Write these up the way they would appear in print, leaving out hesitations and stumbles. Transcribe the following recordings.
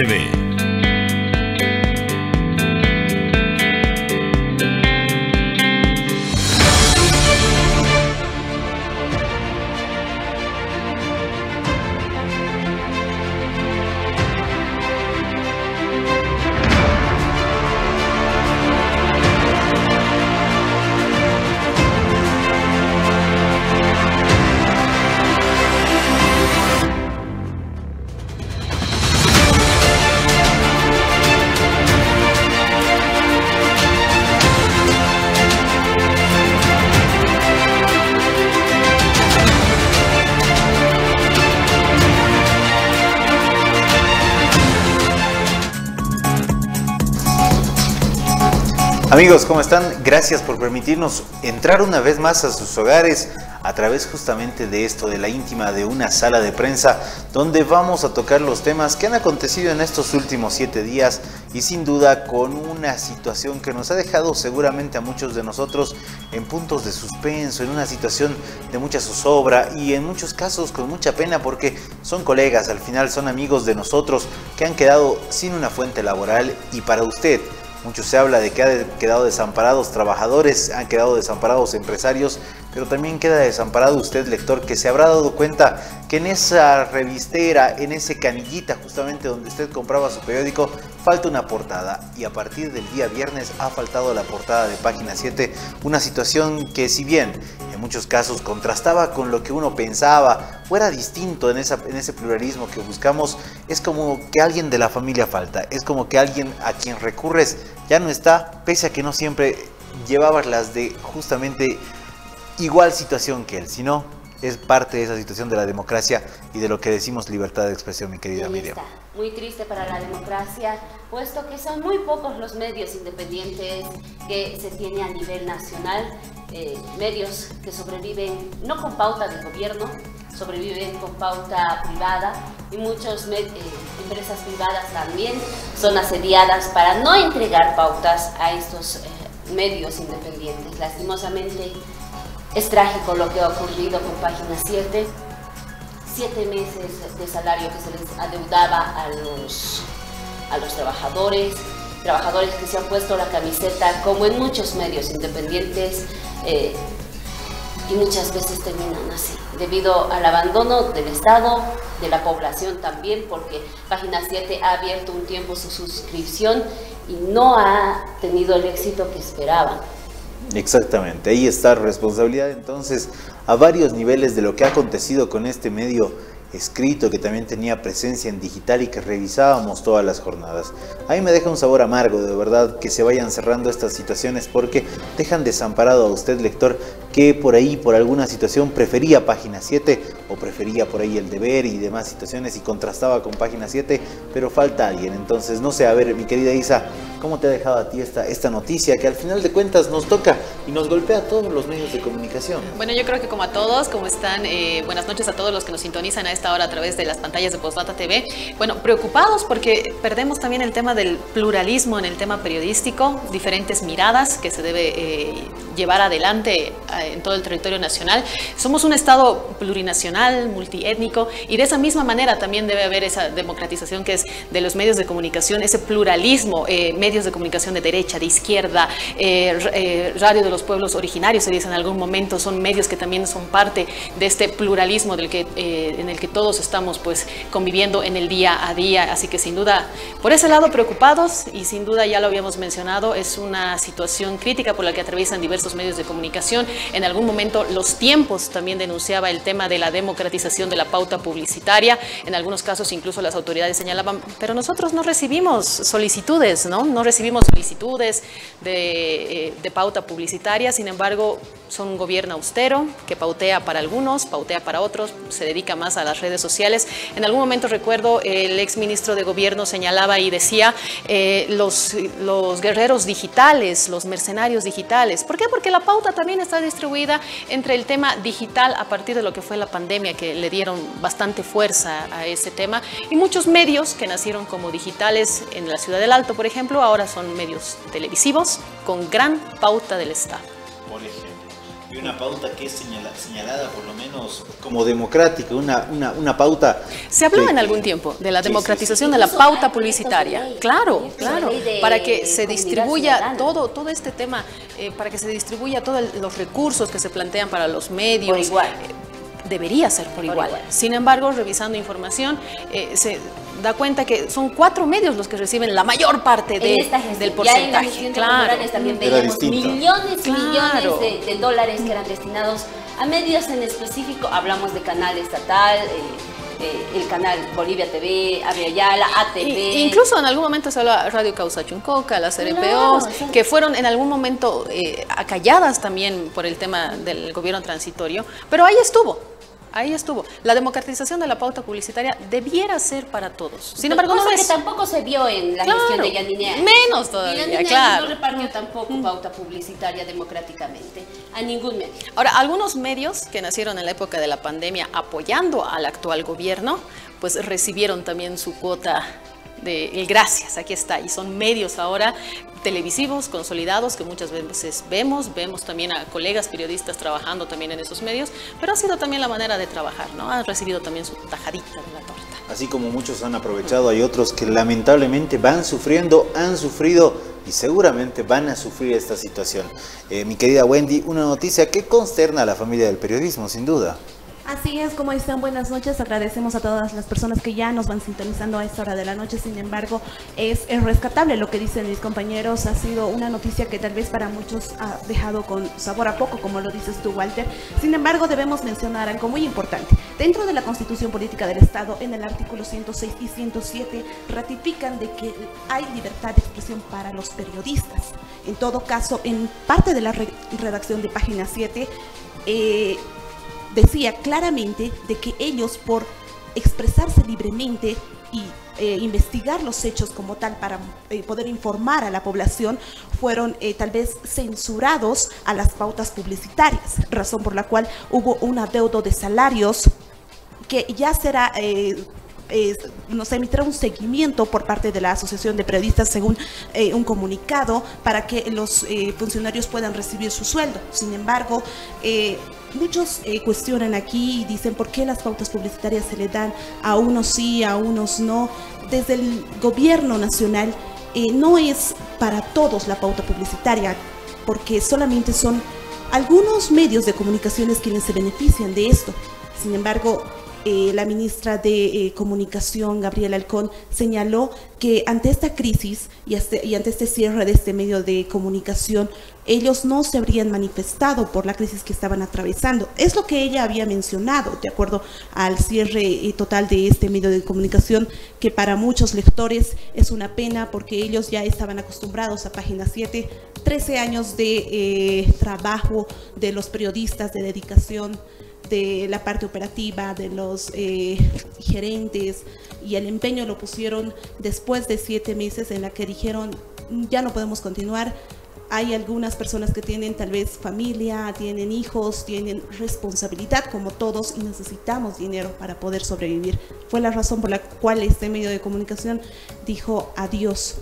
TV. Amigos, ¿cómo están? Gracias por permitirnos entrar una vez más a sus hogares a través justamente de esto, de la íntima de una sala de prensa, donde vamos a tocar los temas que han acontecido en estos últimos 7 días y sin duda con una situación que nos ha dejado seguramente a muchos de nosotros en puntos de suspenso, en una situación de mucha zozobra y en muchos casos con mucha pena porque son colegas, al final son amigos de nosotros que han quedado sin una fuente laboral y para usted. Mucho se habla de que han quedado desamparados trabajadores, han quedado desamparados empresarios, pero también queda desamparado usted, lector, que se habrá dado cuenta que en esa revistera, en ese canillita justamente donde usted compraba su periódico, falta una portada. Y a partir del día viernes ha faltado la portada de Página 7, una situación que si bien en muchos casos contrastaba con lo que uno pensaba, o era distinto en ese pluralismo que buscamos, es como que alguien de la familia falta, es como que alguien a quien recurres ya no está, pese a que no siempre llevabas las de justamente igual situación que él, sino es parte de esa situación de la democracia y de lo que decimos libertad de expresión, mi querida Miriam. Muy triste para la democracia, puesto que son muy pocos los medios independientes que se tiene a nivel nacional, medios que sobreviven no con pauta del gobierno, sobreviven con pauta privada y muchas empresas privadas también son asediadas para no entregar pautas a estos medios independientes. Lastimosamente es trágico lo que ha ocurrido con Página 7. 7 meses de salario que se les adeudaba a los trabajadores que se han puesto la camiseta, como en muchos medios independientes, y muchas veces terminan así, debido al abandono del Estado, de la población también, porque Página 7 ha abierto un tiempo su suscripción y no ha tenido el éxito que esperaban. Exactamente, ahí está responsabilidad entonces a varios niveles de lo que ha acontecido con este medio escrito que también tenía presencia en digital y que revisábamos todas las jornadas. A mí me deja un sabor amargo, de verdad, que se vayan cerrando estas situaciones porque dejan desamparado a usted, lector, que por ahí, por alguna situación, prefería Página 7 o prefería por ahí El Deber y demás situaciones y contrastaba con Página 7, pero falta alguien. Entonces, no sé, a ver, mi querida Isa, ¿cómo te ha dejado a ti esta noticia que al final de cuentas nos toca y nos golpea a todos los medios de comunicación? Bueno, yo creo que como a todos, ¿cómo están? Buenas noches a todos los que nos sintonizan a esta hora a través de las pantallas de Postdata TV. Bueno, preocupados porque perdemos también el tema del pluralismo en el tema periodístico, diferentes miradas que se debe llevar adelante en todo el territorio nacional. Somos un estado plurinacional, multiétnico, y de esa misma manera también debe haber esa democratización que es de los medios de comunicación, ese pluralismo, medios de comunicación de derecha, de izquierda, radio de los pueblos originarios, se dice en algún momento, son medios que también son parte de este pluralismo en el que todos estamos pues conviviendo en el día a día. Así que sin duda, por ese lado preocupados, y sin duda ya lo habíamos mencionado, es una situación crítica por la que atraviesan diversos medios de comunicación. En algún momento Los Tiempos también denunciaba el tema de la democratización de la pauta publicitaria. En algunos casos incluso las autoridades señalaban, pero nosotros no recibimos solicitudes, no recibimos solicitudes de pauta publicitaria. Sin embargo, son un gobierno austero que pautea para algunos, pautea para otros, se dedica más a las redes sociales. En algún momento recuerdo el ex ministro de gobierno señalaba y decía los guerreros digitales, los mercenarios digitales. ¿Por qué? Porque la pauta también está distribuida entre el tema digital a partir de lo que fue la pandemia, que le dieron bastante fuerza a ese tema, y muchos medios que nacieron como digitales en la Ciudad del Alto, por ejemplo, ahora son medios televisivos con gran pauta del Estado. Por ejemplo. Y una pauta que es señalada por lo menos como democrática, una pauta... Se habló en algún tiempo de la democratización de la pauta publicitaria. Claro, para que se distribuya todo este tema, para que se distribuya todos los recursos que se plantean para los medios. Por igual. Debería ser por igual. Sin embargo, revisando información, se da cuenta que son 4 medios los que reciben la mayor parte del porcentaje. Ya en la gestión de Morales también veíamos millones de dólares que eran destinados a medios en específico. Hablamos de canal estatal, el canal Bolivia TV, Aviala, ATV. Incluso en algún momento se habla Radio Causa Chuncoca, las RPOs, que fueron en algún momento acalladas también por el tema del gobierno transitorio, pero ahí estuvo. Ahí estuvo. La democratización de la pauta publicitaria debiera ser para todos. Sin embargo, no es... que tampoco se vio en la gestión de Yanine Áñez. Menos todavía, Yanine claro. no repartió tampoco pauta publicitaria democráticamente a ningún medio. Ahora, algunos medios que nacieron en la época de la pandemia apoyando al actual gobierno, pues recibieron también su cuota de gracias, aquí está, y son medios ahora televisivos consolidados que muchas veces vemos también a colegas periodistas trabajando también en esos medios, pero ha sido también la manera de trabajar, ¿no? Han recibido también su tajadita de la torta. Así como muchos han aprovechado, hay otros que lamentablemente han sufrido y seguramente van a sufrir esta situación. Mi querida Wendy, una noticia que consterna a la familia del periodismo, sin duda. Así es, ¿cómo están? Buenas noches. Agradecemos a todas las personas que ya nos van sintonizando a esta hora de la noche. Sin embargo, es rescatable lo que dicen mis compañeros. Ha sido una noticia que tal vez para muchos ha dejado con sabor a poco, como lo dices tú, Walter. Sin embargo, debemos mencionar algo muy importante. Dentro de la Constitución Política del Estado, en el artículo 106 y 107, ratifican de que hay libertad de expresión para los periodistas. En todo caso, en parte de la redacción de página 7, decía claramente de que ellos, por expresarse libremente y investigar los hechos como tal para poder informar a la población, fueron tal vez censurados a las pautas publicitarias, razón por la cual hubo un adeudo de salarios que ya será... nos emitirá un seguimiento por parte de la Asociación de Periodistas según un comunicado para que los funcionarios puedan recibir su sueldo. Sin embargo, muchos cuestionan aquí y dicen por qué las pautas publicitarias se le dan a unos sí, a unos no. Desde el gobierno nacional no es para todos la pauta publicitaria, porque solamente son algunos medios de comunicaciones quienes se benefician de esto. Sin embargo, la ministra de Comunicación, Gabriela Alcón, señaló que ante esta crisis y ante este cierre de este medio de comunicación, ellos no se habrían manifestado por la crisis que estaban atravesando. Es lo que ella había mencionado, de acuerdo al cierre total de este medio de comunicación, que para muchos lectores es una pena porque ellos ya estaban acostumbrados a Página 7, 13 años de trabajo de los periodistas, de dedicación, de la parte operativa, de los gerentes, y el empeño lo pusieron después de 7 meses en la que dijeron ya no podemos continuar. Hay algunas personas que tienen tal vez familia, tienen hijos, tienen responsabilidad como todos y necesitamos dinero para poder sobrevivir. Fue la razón por la cual este medio de comunicación dijo adiós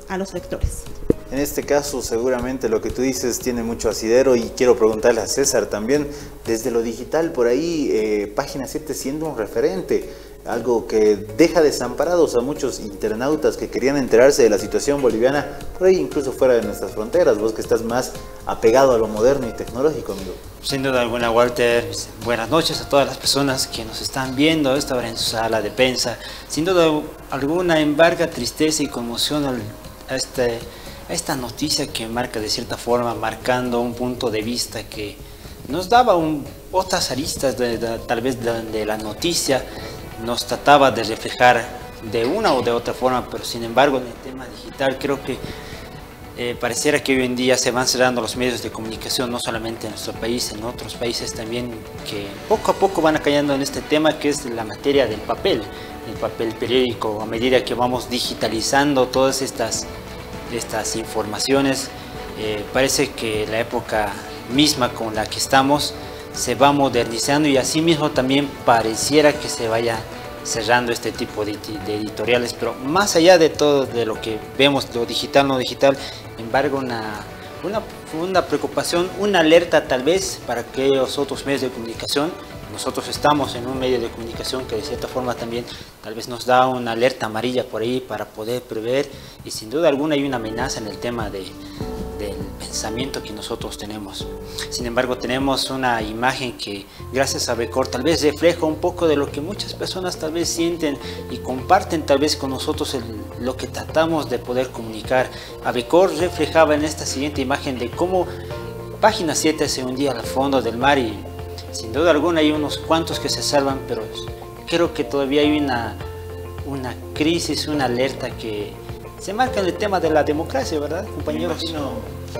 a los lectores. En este caso, seguramente lo que tú dices tiene mucho asidero, y quiero preguntarle a César también, desde lo digital, por ahí, Página 7 siendo un referente, algo que deja desamparados a muchos internautas que querían enterarse de la situación boliviana, por ahí incluso fuera de nuestras fronteras, vos que estás más apegado a lo moderno y tecnológico, amigo. Sin duda alguna, Walter, buenas noches a todas las personas que nos están viendo a esta hora en su sala de prensa. Sin duda alguna, embarga tristeza y conmoción a esta noticia que marca de cierta forma, marcando un punto de vista que nos daba otras aristas tal vez de la noticia, nos trataba de reflejar de una o de otra forma, pero sin embargo en el tema digital creo que pareciera que hoy en día se van cerrando los medios de comunicación, no solamente en nuestro país, en otros países también, que poco a poco van cayendo en este tema que es la materia del papel, el papel periódico. A medida que vamos digitalizando todas estas informaciones, parece que la época misma con la que estamos se va modernizando, y asimismo también pareciera que se vaya cerrando este tipo de editoriales. Pero más allá de todo, de lo que vemos, lo digital, no digital, embarga una preocupación, una alerta tal vez para aquellos otros medios de comunicación. Nosotros estamos en un medio de comunicación que de cierta forma también tal vez nos da una alerta amarilla por ahí para poder prever, y sin duda alguna hay una amenaza en el tema del pensamiento que nosotros tenemos. Sin embargo, tenemos una imagen que gracias a Becor tal vez refleja un poco de lo que muchas personas tal vez sienten y comparten tal vez con nosotros lo que tratamos de poder comunicar. Becor reflejaba en esta siguiente imagen de cómo Página 7 se hundía al fondo del mar, y sin duda alguna hay unos cuantos que se salvan, pero creo que todavía hay una crisis, una alerta que se marca en el tema de la democracia, ¿verdad, compañeros?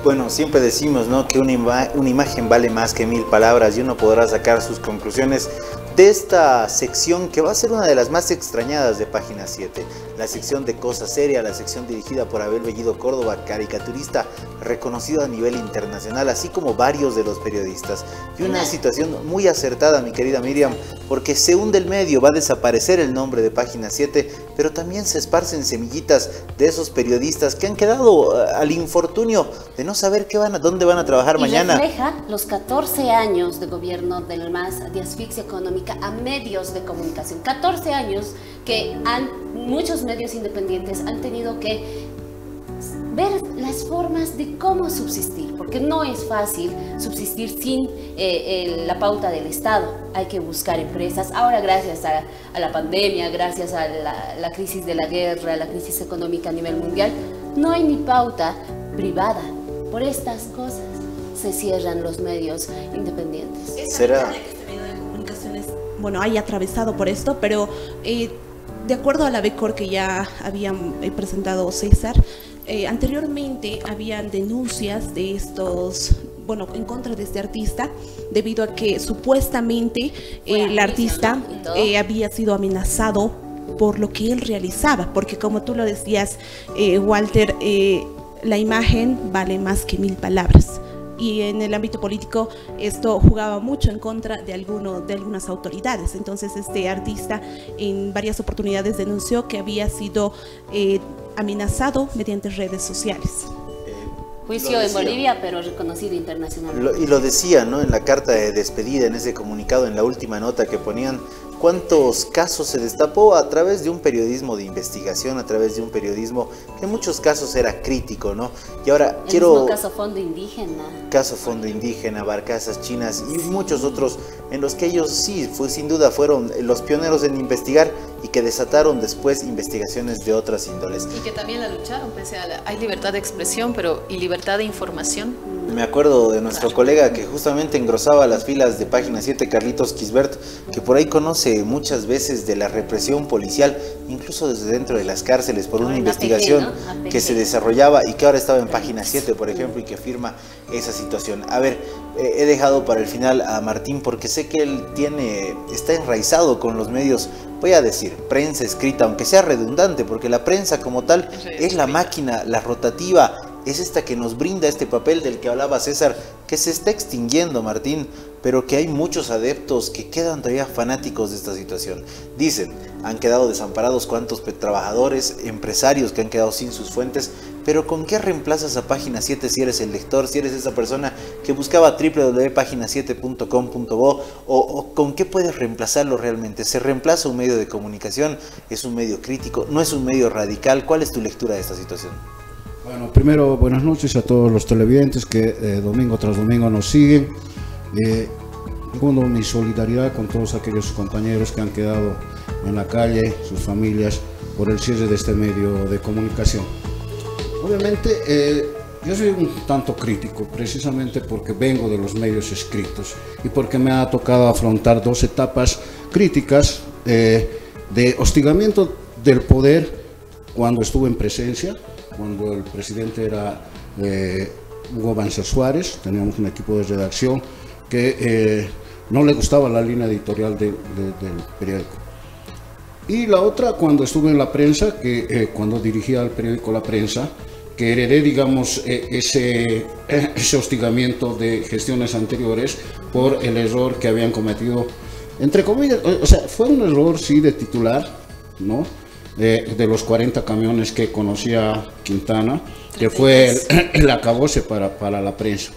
Bueno, siempre decimos, ¿no?, que una imagen vale más que 1000 palabras, y uno podrá sacar sus conclusiones de esta sección que va a ser una de las más extrañadas de Página 7, la sección de Cosa Seria, la sección dirigida por Abel Bellido Córdoba, caricaturista reconocido a nivel internacional, así como varios de los periodistas. Y una situación muy acertada, mi querida Miriam, porque se hunde el medio, va a desaparecer el nombre de Página 7, pero también se esparcen semillitas de esos periodistas que han quedado al infortunio de no saber dónde van a trabajar mañana. Refleja los 14 años de gobierno del MAS, de asfixia económica a medios de comunicación. 14 años que muchos medios independientes han tenido que ver las formas de cómo subsistir, porque no es fácil subsistir sin la pauta del Estado. Hay que buscar empresas. Ahora, gracias a la pandemia, gracias a la crisis de la guerra, la crisis económica a nivel mundial, no hay ni pauta privada. Por estas cosas se cierran los medios independientes. ¿Será que este medio de comunicaciones, bueno, haya atravesado por esto? Pero de acuerdo a la Becor que ya habían presentado César, anteriormente habían denuncias de estos, bueno, en contra de este artista, debido a que supuestamente el artista había sido amenazado por lo que él realizaba, porque como tú lo decías, Walter, la imagen vale más que 1000 palabras. Y en el ámbito político esto jugaba mucho en contra de algunas autoridades. Entonces este artista en varias oportunidades denunció que había sido amenazado mediante redes sociales. Juicio en Bolivia, pero reconocido internacionalmente. Y lo decía, ¿no?, en la carta de despedida, en ese comunicado, en la última nota que ponían, cuántos casos se destapó a través de un periodismo de investigación, a través de un periodismo que en muchos casos era crítico, ¿no? Y ahora mismo caso Fondo Indígena. Caso Fondo Indígena, Barcazas Chinas y muchos otros en los que ellos sí, sin duda fueron los pioneros en investigar y que desataron después investigaciones de otras índoles. Y que también la lucharon, pese a hay libertad de expresión, pero ¿y libertad de información? Me acuerdo de nuestro colega que justamente engrosaba las filas de Página 7, Carlitos Quisbert, que por ahí conoce muchas veces de la represión policial, incluso desde dentro de las cárceles, por una investigación que se desarrollaba y que ahora estaba en Página 7, por ejemplo, y que afirma esa situación. A ver, he dejado para el final a Martín porque sé que él está enraizado con los medios, voy a decir, prensa escrita, aunque sea redundante, porque la prensa como tal es la máquina, la rotativa, es esta que nos brinda este papel del que hablaba César, que se está extinguiendo, Martín, pero que hay muchos adeptos que quedan todavía fanáticos de esta situación. Dicen, han quedado desamparados cuantos trabajadores, empresarios que han quedado sin sus fuentes, pero ¿con qué reemplazas a Página 7 si eres el lector, si eres esa persona que buscaba www.pagina7.com.bo, o con qué puedes reemplazarlo realmente? ¿Se reemplaza un medio de comunicación? ¿Es un medio crítico? ¿No es un medio radical? ¿Cuál es tu lectura de esta situación? Bueno, primero, buenas noches a todos los televidentes que domingo tras domingo nos siguen. Segundo, mi solidaridad con todos aquellos compañeros que han quedado en la calle, sus familias, por el cierre de este medio de comunicación. Obviamente, yo soy un tanto crítico, precisamente porque vengo de los medios escritos y porque me ha tocado afrontar dos etapas críticas de hostigamiento del poder cuando estuve en presencia, cuando el presidente era Hugo Banzer Suárez. Teníamos un equipo de redacción que no le gustaba la línea editorial del periódico. Y la otra, cuando estuve en la prensa, cuando dirigía el periódico La Prensa, que heredé, digamos, ese hostigamiento de gestiones anteriores por el error que habían cometido, entre comillas, o sea, fue un error, sí, de titular, ¿no?, de los 40 camiones que conocía Quintana, que fue el acabose para la prensa.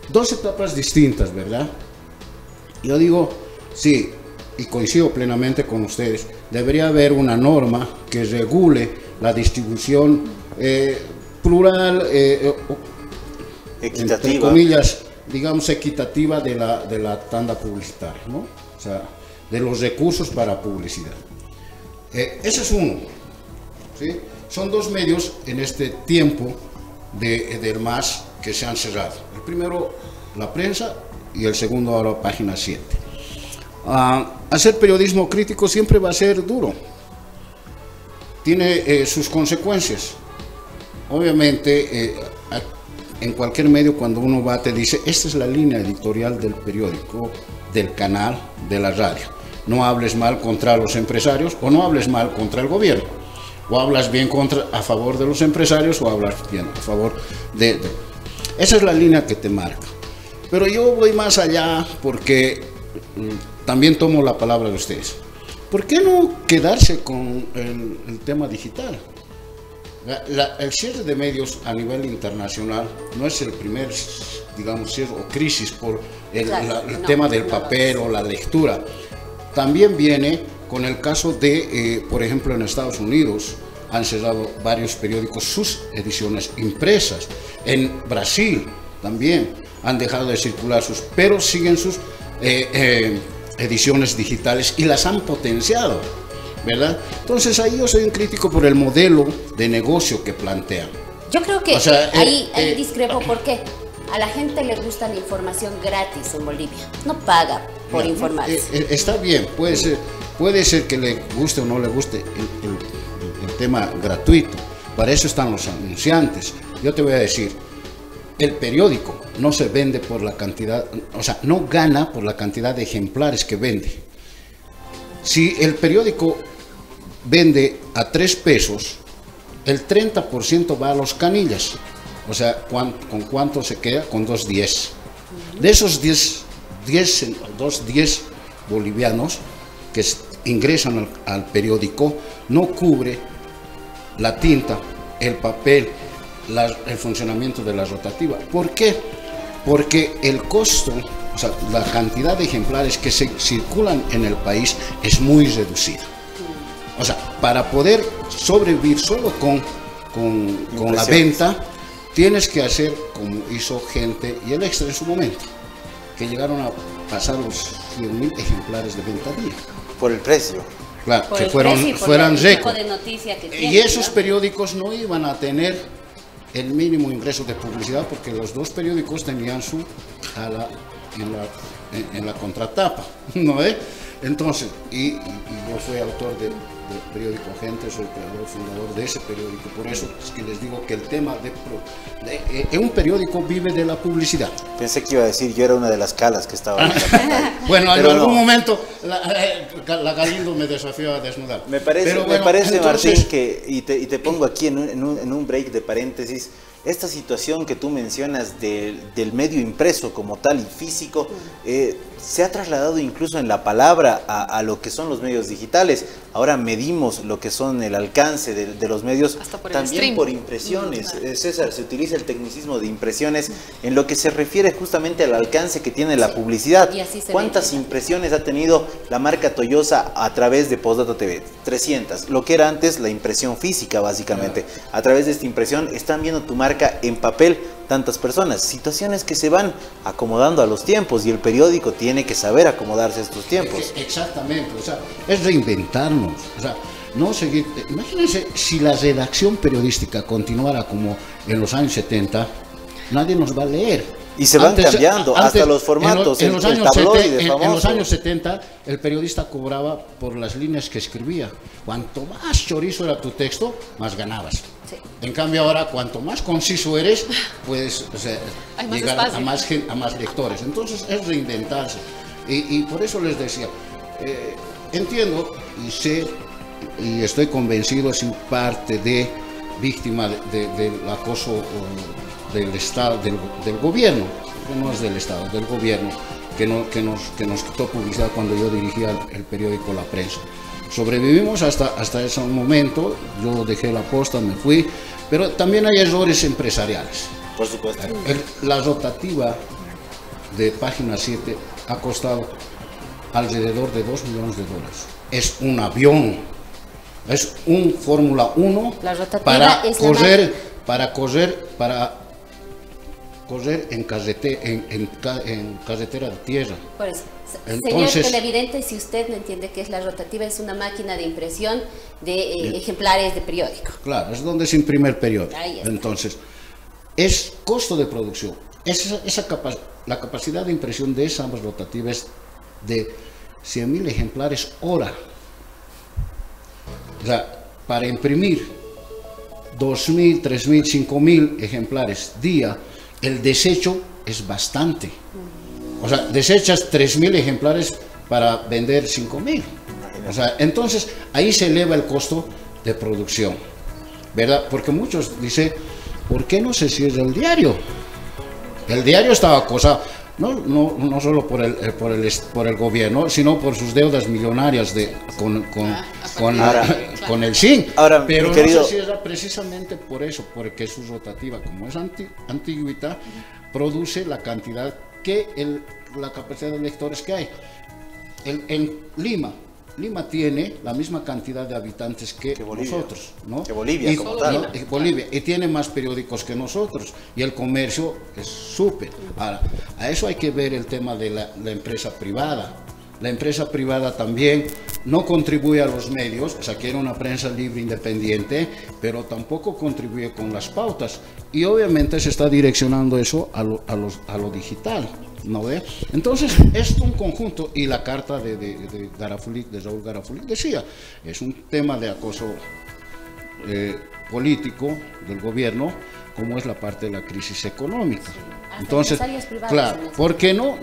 Dos etapas distintas, ¿verdad? Yo digo, sí, y coincido plenamente con ustedes, debería haber una norma que regule la distribución plural, Equitativa. entre comillas, digamos, equitativa de la tanda publicitaria, ¿no? O sea, de los recursos para publicidad. Ese es uno, ¿sí? Son dos medios en este tiempo del MAS que se han cerrado. El primero, La Prensa, y el segundo, ahora Página 7. Hacer periodismo crítico siempre va a ser duro. Tiene sus consecuencias. Obviamente, en cualquier medio, cuando uno va, te dice, esta es la línea editorial del periódico, del canal, de la radio. No hables mal contra los empresarios o no hables mal contra el gobierno. O hablas bien a favor de los empresarios o hablas bien a favor de... Esa es la línea que te marca. Pero yo voy más allá porque también tomo la palabra de ustedes. ¿Por qué no quedarse con el tema digital? El cierre de medios a nivel internacional no es el primer, digamos, cierre o crisis por el tema del papel o la lectura. También viene con el caso de, por ejemplo, en Estados Unidos han cerrado varios periódicos sus ediciones impresas. En Brasil también han dejado de circular pero siguen sus ediciones digitales y las han potenciado, ¿verdad? Entonces ahí yo soy un crítico por el modelo de negocio que plantean. Yo creo que O sea, ahí discrepo. ¿Por qué? A la gente le gusta la información gratis en Bolivia. No paga por informarse. Está bien, puede ser que le guste o no le guste el tema gratuito. Para eso están los anunciantes. Yo te voy a decir, el periódico no se vende por la cantidad, o sea, no gana por la cantidad de ejemplares que vende. Si el periódico vende a 3 pesos, el 30% va a los canillas. O sea, ¿con cuánto se queda? Con 2.10. De esos 2.10 bolivianos que ingresan al periódico, no cubre la tinta, el papel, el funcionamiento de la rotativa. ¿Por qué? Porque el costo, o sea, la cantidad de ejemplares que se circulan en el país es muy reducida. O sea, para poder sobrevivir solo con la venta, tienes que hacer como hizo Gente y El Extra en su momento, que llegaron a pasar los 100.000 ejemplares de venta día. Por el precio. Claro, Por que el precio y por fueran el tipo récord. de noticia que Y tiene, esos ¿no? periódicos no iban a tener el mínimo ingreso de publicidad porque los dos periódicos tenían su ala en la contratapa, ¿no es? Entonces, y yo fui autor del periódico Gente, soy creador, fundador de ese periódico, por eso es que les digo que el tema un periódico vive de la publicidad. Pensé que iba a decir, yo era una de las calas que estaba en la pantalla. Bueno, en Pero algún no. momento la Galindo me desafió a desnudar. Me parece, Pero bueno, Martín, entonces, que, y te pongo aquí en un break de paréntesis, esta situación que tú mencionas del medio impreso como tal y físico, se ha trasladado incluso en la palabra a lo que son los medios digitales. Ahora medimos lo que son el alcance de los medios, Hasta por el también stream. por impresiones. César, se utiliza el tecnicismo de impresiones en lo que se refiere justamente al alcance que tiene la publicidad. Y así se ¿Cuántas vende. impresiones ha tenido la marca Toyosa a través de Postdata TV? 300. Lo que era antes la impresión física, básicamente. A través de esta impresión están viendo tu marca en papel tantas personas. Situaciones que se van acomodando a los tiempos y el periódico tiene que saber acomodarse a estos tiempos. Exactamente, o sea, es reinventarnos, o sea, no seguir. Imagínense si la redacción periodística continuara como en los años 70, nadie nos va a leer. Y se van cambiando, hasta los formatos, en los el años tabloide en famoso. los años 70, el periodista cobraba por las líneas que escribía. Cuanto más chorizo era tu texto, más ganabas. Sí. En cambio ahora, cuanto más conciso eres, puedes Hay más llegar espacio. a más lectores. Entonces es reinventarse. Y por eso les decía, entiendo y sé y estoy convencido, sin parte de víctima del acoso del Estado, del gobierno, no es del Estado, del gobierno, que nos quitó publicidad cuando yo dirigía el periódico La Prensa. Sobrevivimos hasta ese momento, yo dejé la posta, me fui, pero también hay errores empresariales. Por supuesto. La rotativa de Página 7 ha costado alrededor de $2 millones. Es un avión, es un Fórmula 1 para correr en carretera de tierra. Por eso. Entonces, señor televidente, si usted no entiende qué es la rotativa, es una máquina de impresión de ejemplares de periódico. Claro, es donde se imprime el periódico. Ahí está. Entonces, es costo de producción. La capacidad de impresión de esa rotativa es de 100.000 ejemplares hora. O sea, para imprimir 2.000, 3.000, 5.000 ejemplares día, el desecho es bastante. O sea, desechas 3.000 ejemplares para vender 5.000. O sea, entonces ahí se eleva el costo de producción, ¿verdad? Porque muchos dicen, ¿por qué no se cierra el diario? El diario estaba acosado, no solo por el gobierno, sino por sus deudas millonarias con el SIN. Ahora, pero querido, no se cierra precisamente por eso, porque su rotativa, como es antigüita, produce la cantidad la capacidad de lectores que hay. En Lima tiene la misma cantidad de habitantes que nosotros, ¿no? Que Bolivia, como tal. Bolivia, y tiene más periódicos que nosotros, y el comercio es súper. Ahora, a eso hay que ver el tema de la empresa privada. La empresa privada también no contribuye a los medios, o sea, quiere una prensa libre, independiente, pero tampoco contribuye con las pautas. Y obviamente se está direccionando eso a lo digital, ¿no ve? Entonces, es un conjunto, y la carta de Raúl Garafulik decía, es un tema de acoso político del gobierno, como es la parte de la crisis económica. Entonces, claro, porque no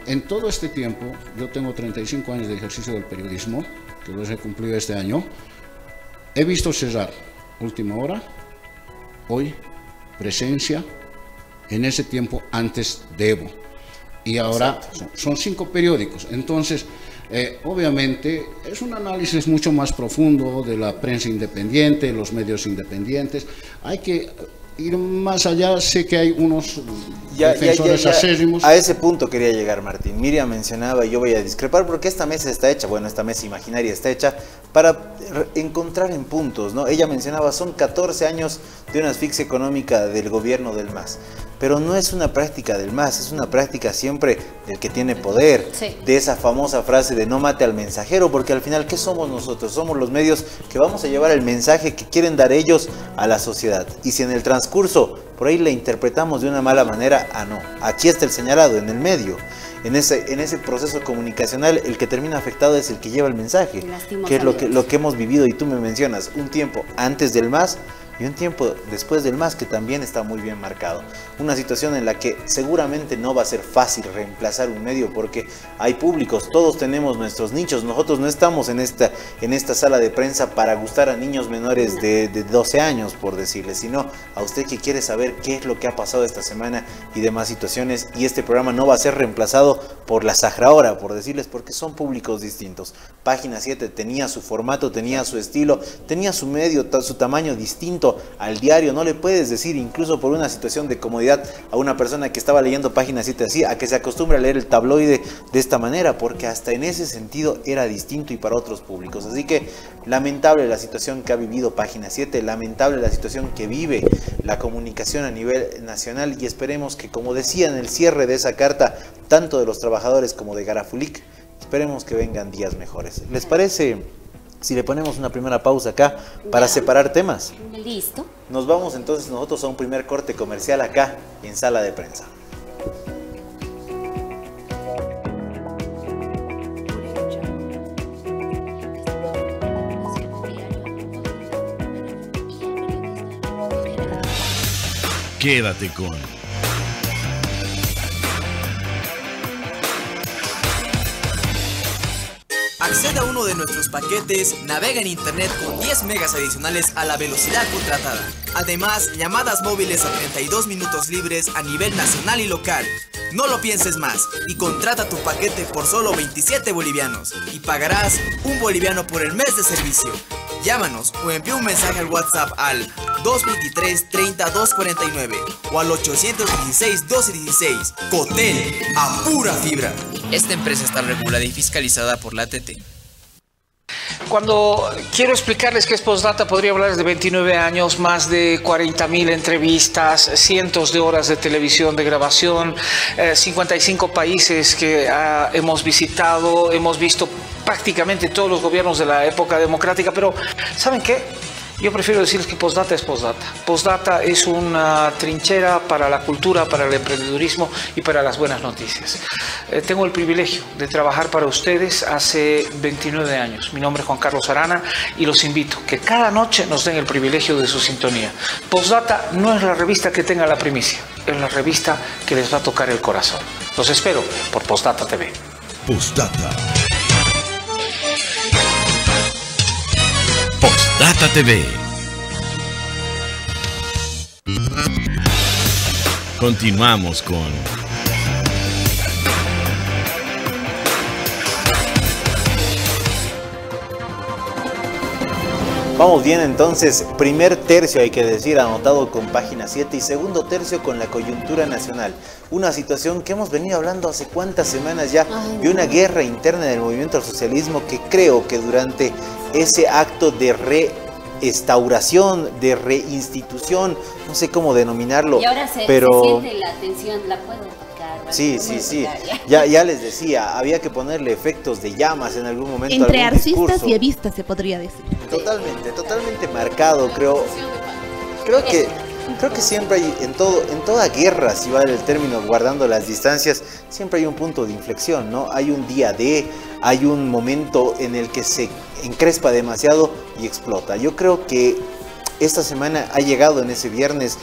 en todo este tiempo, yo tengo 35 años de ejercicio del periodismo, que los he cumplido este año, he visto cerrar Última Hora, Hoy, Presencia, en ese tiempo antes de Evo, y ahora son 5 periódicos. Entonces, obviamente es un análisis mucho más profundo de la prensa independiente, los medios independientes. Hay que ir más allá. Sé que hay unos defensores acérrimos. A ese punto quería llegar, Martín. Miriam mencionaba, y yo voy a discrepar, porque esta mesa está hecha, bueno, esta mesa imaginaria está hecha para encontrar en puntos, ¿no? Ella mencionaba, son 14 años de una asfixia económica del gobierno del MAS. Pero no es una práctica del MAS, es una práctica siempre del que tiene poder, sí, de esa famosa frase de no mate al mensajero, porque al final, ¿qué somos nosotros? Somos los medios que vamos a llevar el mensaje que quieren dar ellos a la sociedad. Y si en el transcurso por ahí le interpretamos de una mala manera, no. Aquí está el señalado, en el medio. En ese proceso comunicacional, el que termina afectado es el que lleva el mensaje, que es lo que hemos vivido. Y tú me mencionas un tiempo antes del MAS y un tiempo después del MAS, que también está muy bien marcado. Una situación en la que seguramente no va a ser fácil reemplazar un medio, porque hay públicos, todos tenemos nuestros nichos. Nosotros no estamos en esta sala de prensa para gustar a niños menores de 12 años, por decirle, sino a usted que quiere saber qué es lo que ha pasado esta semana y demás situaciones. Y este programa no va a ser reemplazado por la Sahara Hora, por decirles, porque son públicos distintos. Página 7 tenía su formato, tenía su estilo, tenía su medio, su tamaño distinto al diario. No le puedes decir, incluso por una situación de comodidad, a una persona que estaba leyendo Página 7 así, a que se acostumbre a leer el tabloide de esta manera, porque hasta en ese sentido era distinto y para otros públicos. Así que lamentable la situación que ha vivido Página 7, lamentable la situación que vive la comunicación a nivel nacional, y esperemos que, como decía en el cierre de esa carta, tanto de los trabajadores como de Garafulik, esperemos que vengan días mejores. ¿Les parece si le ponemos una primera pausa acá para separar temas? Listo. Nos vamos entonces nosotros a un primer corte comercial acá en Sala de Prensa. Quédate con accede a uno de nuestros paquetes, navega en internet con 10 megas adicionales a la velocidad contratada. Además, llamadas móviles a 32 minutos libres a nivel nacional y local. No lo pienses más y contrata tu paquete por solo 27 bolivianos y pagarás 1 boliviano por el mes de servicio. Llámanos o envía un mensaje al WhatsApp al 223-30-249 o al 816-1216. Cotel, a pura fibra. Esta empresa está regulada y fiscalizada por la ATT. Cuando quiero explicarles qué es Postdata, podría hablarles de 29 años, más de 40.000 entrevistas, cientos de horas de televisión, de grabación, 55 países que hemos visitado, hemos visto prácticamente todos los gobiernos de la época democrática, pero ¿saben qué? Yo prefiero decirles que Postdata es Postdata. Postdata es una trinchera para la cultura, para el emprendedurismo y para las buenas noticias. Tengo el privilegio de trabajar para ustedes hace 29 años. Mi nombre es Juan Carlos Arana y los invito que cada noche nos den el privilegio de su sintonía. Postdata no es la revista que tenga la primicia, es la revista que les va a tocar el corazón. Los espero por Postdata TV. Postdata. Postdata TV. Continuamos con Vamos bien entonces, primer tercio hay que decir, anotado con página 7 y segundo tercio con la coyuntura nacional. Una situación que hemos venido hablando hace cuántas semanas ya, de una guerra interna del movimiento al socialismo que creo que durante ese acto de restauración, de reinstitución, no sé cómo denominarlo, y ahora se siente la tensión, la puedo tocar. Sí. Ya les decía, había que ponerle efectos de llamas en algún momento. Entre algún arcistas discurso. y evistas se podría decir. Totalmente marcado, creo que siempre hay, en toda guerra, si vale el término, guardando las distancias, siempre hay un punto de inflexión, ¿no? Hay un día hay un momento en el que se encrespa demasiado y explota. Yo creo que esta semana ha llegado en ese viernes,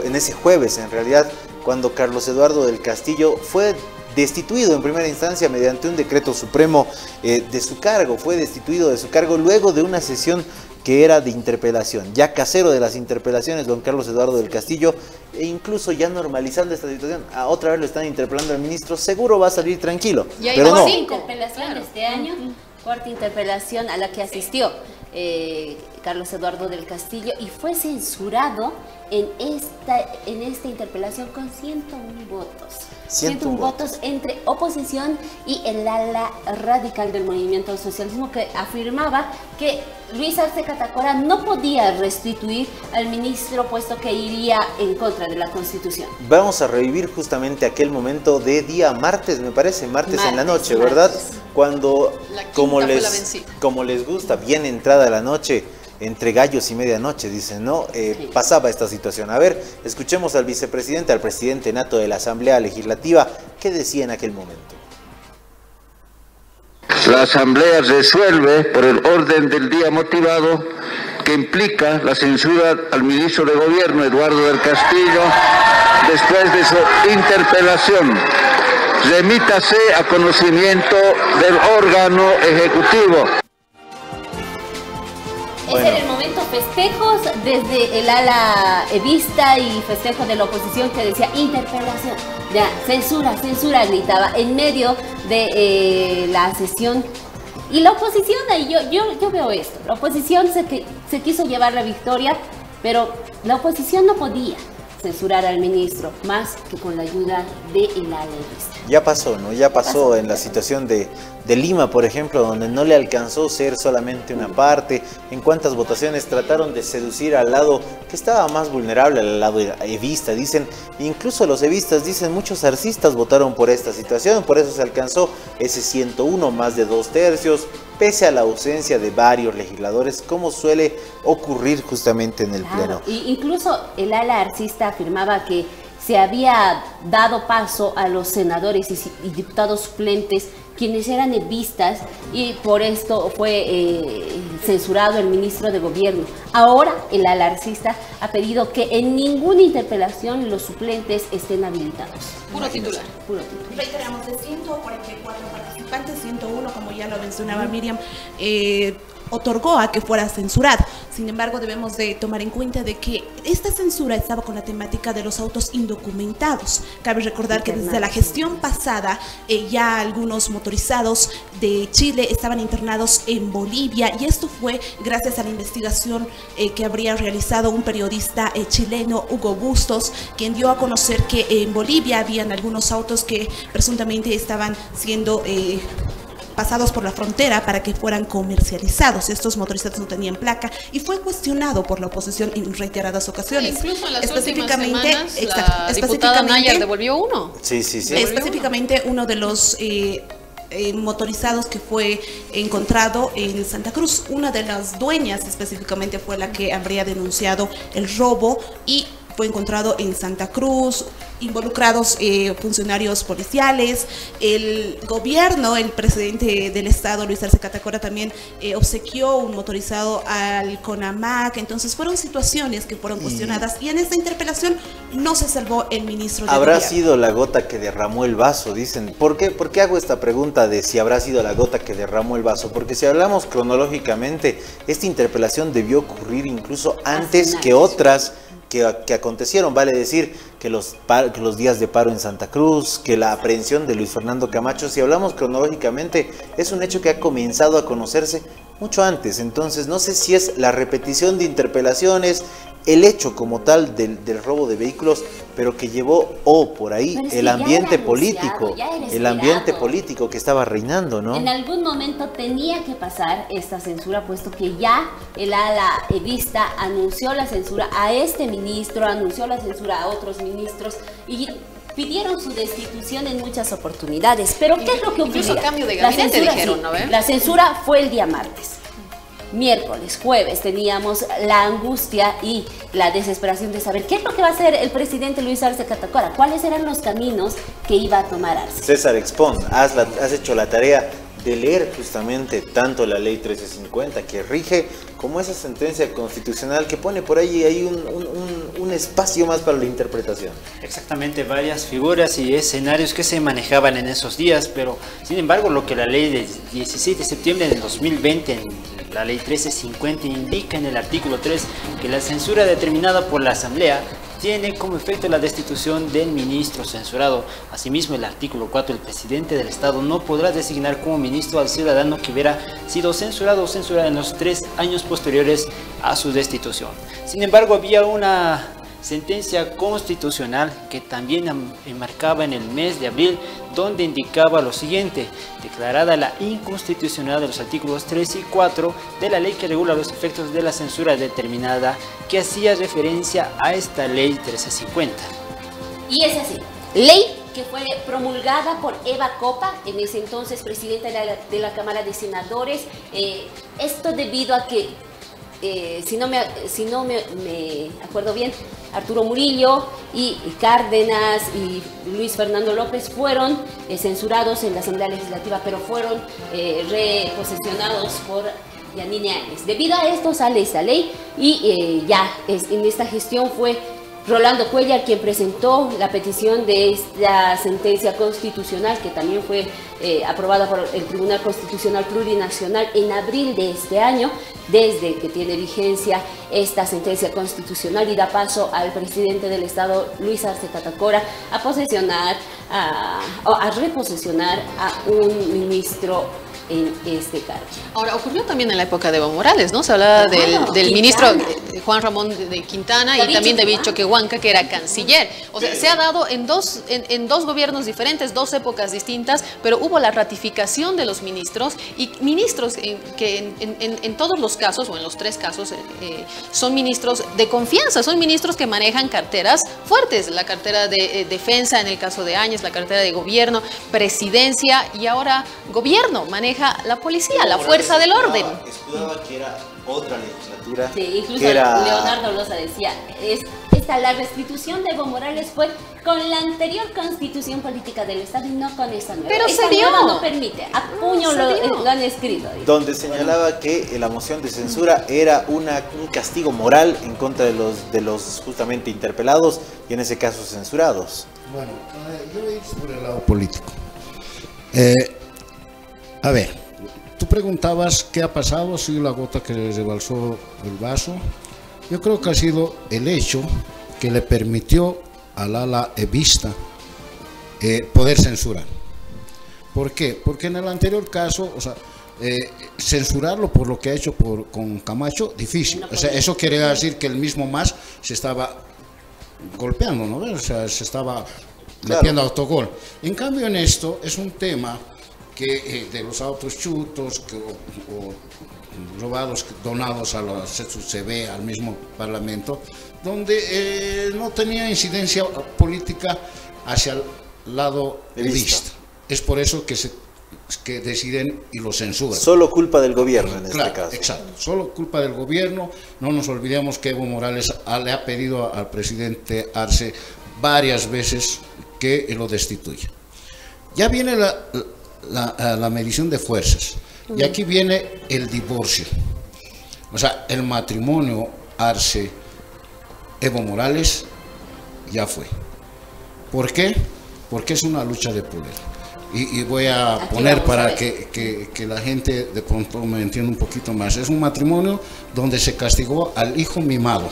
en ese jueves en realidad, cuando Carlos Eduardo del Castillo fue destituido en primera instancia mediante un decreto supremo de su cargo. Fue destituido de su cargo luego de una sesión que era de interpelación. Ya casero de las interpelaciones, don Carlos Eduardo del Castillo, e incluso ya normalizando esta situación, otra vez lo están interpelando al ministro, seguro va a salir tranquilo. Pero no. Interpelación este año, cuarta interpelación a la que asistió Carlos Eduardo del Castillo y fue censurado en esta interpelación con 101 votos. 101 votos entre oposición y el ala radical del movimiento al socialismo, que afirmaba que Luis Arce Catacora no podía restituir al ministro puesto que iría en contra de la Constitución. Vamos a revivir justamente aquel momento de día martes, me parece, martes en la noche, ¿verdad? Cuando, como les gusta, bien entrada la noche, entre gallos y medianoche, dicen, ¿no? Pasaba esta situación. A ver, escuchemos al vicepresidente, al presidente nato de la Asamblea Legislativa, ¿qué decía en aquel momento? La Asamblea resuelve por el orden del día motivado que implica la censura al ministro de Gobierno, Eduardo del Castillo, después de su interpelación. Remítase a conocimiento del órgano ejecutivo. Ese era el momento, festejos desde el ala evista y festejo de la oposición que decía interpelación, ya, censura, gritaba en medio de la sesión. Y la oposición, yo veo esto, la oposición se quiso llevar la victoria, pero la oposición no podía censurar al ministro, más que con la ayuda del ala evista. Ya pasó, ¿no? Ya pasó en la situación de Lima, por ejemplo, donde no le alcanzó ser solamente una parte. En cuántas votaciones trataron de seducir al lado que estaba más vulnerable, al lado evista, dicen. Incluso los evistas dicen, muchos arcistas votaron por esta situación, por eso se alcanzó ese 101, más de 2/3, pese a la ausencia de varios legisladores, como suele ocurrir justamente en el Pleno. Incluso el ala arcista afirmaba que se había dado paso a los senadores y diputados suplentes quienes eran evistas, y por esto fue censurado el ministro de Gobierno. Ahora el alarcista ha pedido que en ninguna interpelación los suplentes estén habilitados. Puro titular. Puro titular. Reiteramos, de 144 participantes, 101, como ya lo mencionaba Miriam, otorgó a que fuera censurado. Sin embargo, debemos de tomar en cuenta de que esta censura estaba con la temática de los autos indocumentados. Cabe recordar que desde la gestión pasada ya algunos motorizados de Chile estaban internados en Bolivia, y esto fue gracias a la investigación que habría realizado un periodista chileno, Hugo Bustos, quien dio a conocer que en Bolivia habían algunos autos que presuntamente estaban siendo pasados por la frontera para que fueran comercializados. Estos motorizados no tenían placa y fue cuestionado por la oposición en reiteradas ocasiones. Incluso en las específicamente, últimas semanas, la diputada Nayar devolvió uno. Sí. Específicamente uno de los motorizados que fue encontrado en Santa Cruz. Una de las dueñas específicamente fue la que habría denunciado el robo y fue encontrado en Santa Cruz, involucrados funcionarios policiales, el gobierno, el presidente del estado, Luis Arce Catacora, también obsequió un motorizado al CONAMAC. Entonces fueron situaciones que fueron cuestionadas y en esta interpelación no se salvó el ministro de Habrá Gobierno. sido la gota que derramó el vaso, dicen. ¿Por qué hago esta pregunta de si habrá sido la gota que derramó el vaso? Porque si hablamos cronológicamente, esta interpelación debió ocurrir incluso antes que otras que acontecieron. Vale decir que los días de paro en Santa Cruz, que la aprehensión de Luis Fernando Camacho, si hablamos cronológicamente, es un hecho que ha comenzado a conocerse mucho antes. Entonces no sé si es la repetición de interpelaciones, el hecho como tal del robo de vehículos, pero que llevó por ahí el ambiente político, que estaba reinando, ¿no? En algún momento tenía que pasar esta censura, puesto que ya el ala evista anunció la censura a este ministro, anunció la censura a otros ministros y pidieron su destitución en muchas oportunidades. Pero ¿qué es lo que ocurrió? Incluso cambio de gabinete dijeron, ¿no? La censura fue el día martes. Miércoles, jueves teníamos la angustia y la desesperación de saber qué es lo que va a hacer el presidente Luis Arce Catacora, cuáles eran los caminos que iba a tomar Arce. César Expón, has hecho la tarea de leer justamente tanto la ley 1350 que rige como esa sentencia constitucional que pone por ahí un espacio más para la interpretación. Exactamente, varias figuras y escenarios que se manejaban en esos días, pero sin embargo lo que la ley del 16 de septiembre del 2020, la ley 1350, indica en el artículo 3 que la censura determinada por la Asamblea tiene como efecto la destitución del ministro censurado. Asimismo, el artículo 4, el presidente del Estado no podrá designar como ministro al ciudadano que hubiera sido censurado o censurado en los 3 años posteriores a su destitución. Sin embargo, había una sentencia constitucional que también enmarcaba en el mes de abril, donde indicaba lo siguiente: declarada la inconstitucionalidad de los artículos 3 y 4 de la ley que regula los efectos de la censura determinada, que hacía referencia a esta ley 1350. Y es así, ley que fue promulgada por Eva Copa, en ese entonces presidenta de la Cámara de Senadores. Esto debido a que, si no me acuerdo bien, Arturo Murillo y Cárdenas y Luis Fernando López fueron censurados en la Asamblea Legislativa, pero fueron reposesionados por Yanine Áñez. Debido a esto sale esta ley y en esta gestión fue Rolando Cuellar quien presentó la petición de esta sentencia constitucional, que también fue aprobada por el Tribunal Constitucional Plurinacional en abril de este año, desde que tiene vigencia esta sentencia constitucional, y da paso al presidente del Estado, Luis Arce Catacora, a reposesionar a un ministro en este cargo. Ahora, ocurrió también en la época de Evo Morales, ¿no? Se hablaba del ministro Juan Ramón de Quintana y también de Choquehuanca, que era canciller. O sea, se ha dado en dos gobiernos diferentes, 2 épocas distintas, pero hubo la ratificación de los ministros, y ministros que en todos los casos, o en los 3 casos, son ministros de confianza, son ministros que manejan carteras fuertes, la cartera de defensa en el caso de Áñez, la cartera de gobierno, presidencia y ahora gobierno, maneja la policía, la fuerza del orden. Escudaba que era otra legislatura. Sí, incluso que era... Leonardo Loza decía, es la restitución de Evo Morales fue con la anterior constitución política del Estado y no con esta nueva. Pero esta se dio. nueva no permite, a puño lo han escrito. Donde señalaba que la moción de censura era un castigo moral en contra de los justamente interpelados y en ese caso censurados. Bueno, yo voy a ir por el lado político. A ver, tú preguntabas qué ha pasado, si la gota que rebalsó el vaso. Yo creo que ha sido el hecho que le permitió al ala evista poder censurar. ¿Por qué? Porque en el anterior caso, o sea, censurarlo por lo que ha hecho con Camacho, difícil. O sea, eso quería decir que el mismo MAS se estaba golpeando, ¿no? O sea, se estaba metiendo autogol. En cambio, en esto es un tema que de los autos chutos o robados, donados a la CCB, al mismo Parlamento, donde no tenía incidencia política hacia el lado evista. Es por eso que deciden y lo censuran. Solo culpa del gobierno en este caso. Exacto, solo culpa del gobierno. No nos olvidemos que Evo Morales le ha pedido al presidente Arce varias veces que lo destituya. Ya viene la medición de fuerzas y aquí viene el divorcio. O sea, el matrimonio Arce-Evo Morales ya fue. ¿Por qué? Porque es una lucha de poder. Y voy a poner para que la gente de pronto me entienda un poquito más. Es un matrimonio donde se castigó al hijo mimado.